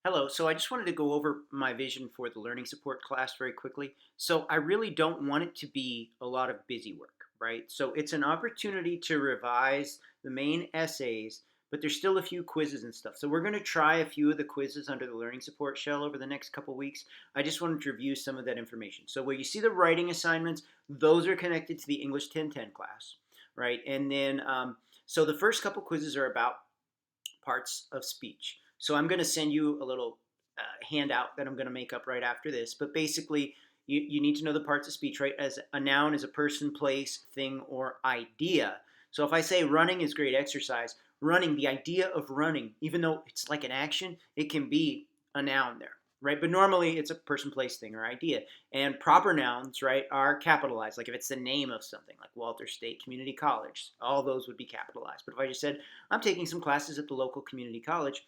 Hello. So I just wanted to go over my vision for the learning support class very quickly. So I really don't want it to be a lot of busy work, right? So it's an opportunity to revise the main essays, but there's still a few quizzes and stuff. So we're going to try a few of the quizzes under the learning support shell over the next couple weeks. I just wanted to review some of that information. So where you see the writing assignments, those are connected to the English 1010 class, right? And then, so the first couple quizzes are about parts of speech. So I'm going to send you a little handout that I'm going to make up right after this. But basically, you need to know the parts of speech, right? As a noun is a person, place, thing, or idea. So if I say running is great exercise, running, the idea of running, even though it's like an action, it can be a noun there, right? But normally it's a person, place, thing, or idea. And proper nouns, right, are capitalized. Like if it's the name of something, like Walter State Community College, all those would be capitalized. But if I just said, I'm taking some classes at the local community college,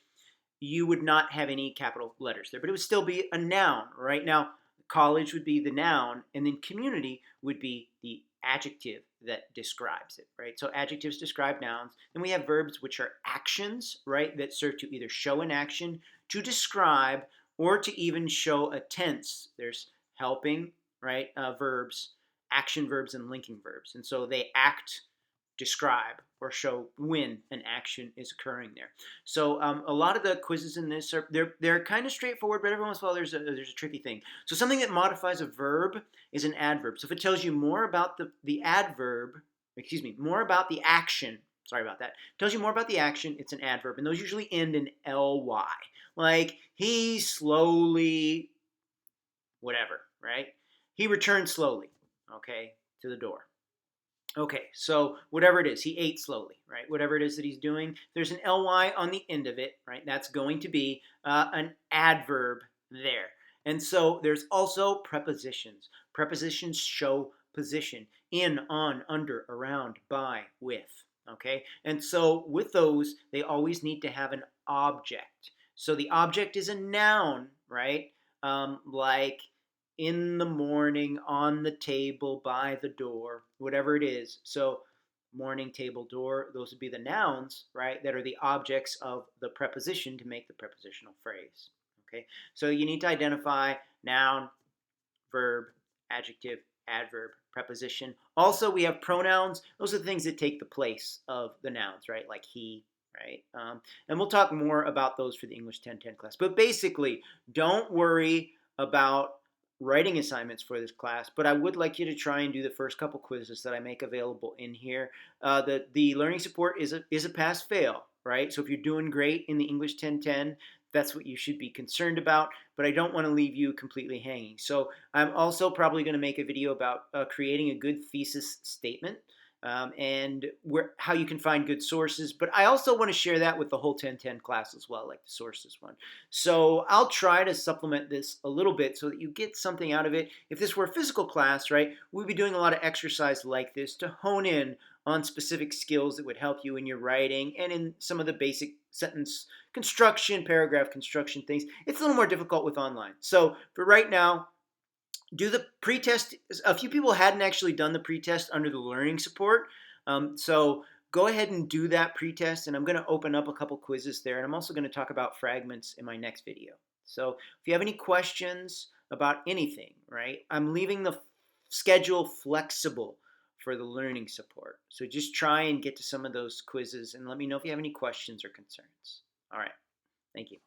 you would not have any capital letters there, but it would still be a noun, right? Now, college would be the noun, and then community would be the adjective that describes it, right? So adjectives describe nouns. Then we have verbs, which are actions, right, that serve to either show an action, to describe, or to even show a tense. There's helping, right, verbs, action verbs, and linking verbs. And so they act, describe, or show when an action is occurring there. So a lot of the quizzes in this are they're kind of straightforward, but every once in a while there's a tricky thing. So something that modifies a verb is an adverb. So if it tells you more about the adverb, excuse me, more about the action. Sorry about that. Tells you more about the action. It's an adverb, and those usually end in ly. Like he slowly, whatever, right? He returned slowly, okay, to the door. Okay, so whatever it is, he ate slowly, right? Whatever it is that he's doing, there's an ly on the end of it, right? That's going to be an adverb there. And so there's also prepositions. Prepositions show position: in, on, under, around, by, with. Okay, and so with those, they always need to have an object. So the object is a noun, right? Like in the morning, on the table, by the door, whatever it is. So morning, table, door, those would be the nouns, right, that are the objects of the preposition to make the prepositional phrase. Okay, so you need to identify noun, verb, adjective, adverb, preposition. Also, we have pronouns. Those are the things that take the place of the nouns, right, like he, right? And we'll talk more about those for the English 1010 class. But basically, don't worry about writing assignments for this class, but I would like you to try and do the first couple quizzes that I make available in here. The learning support is a pass fail, right? So if you're doing great in the English 1010, that's what you should be concerned about, but I don't want to leave you completely hanging. So I'm also probably going to make a video about creating a good thesis statement, and how you can find good sources. But I also want to share that with the whole 1010 class as well, like the sources one. So I'll try to supplement this a little bit so that you get something out of it. If this were a physical class, right, we'd be doing a lot of exercise like this to hone in on specific skills that would help you in your writing and in some of the basic sentence construction, paragraph construction things. It's a little more difficult with online. So for right now, do the pretest. A few people hadn't actually done the pretest under the learning support. So go ahead and do that pretest, and I'm going to open up a couple quizzes there, and I'm also going to talk about fragments in my next video. So if you have any questions about anything, right, I'm leaving the schedule flexible for the learning support. So just try and get to some of those quizzes and let me know if you have any questions or concerns. All right. Thank you.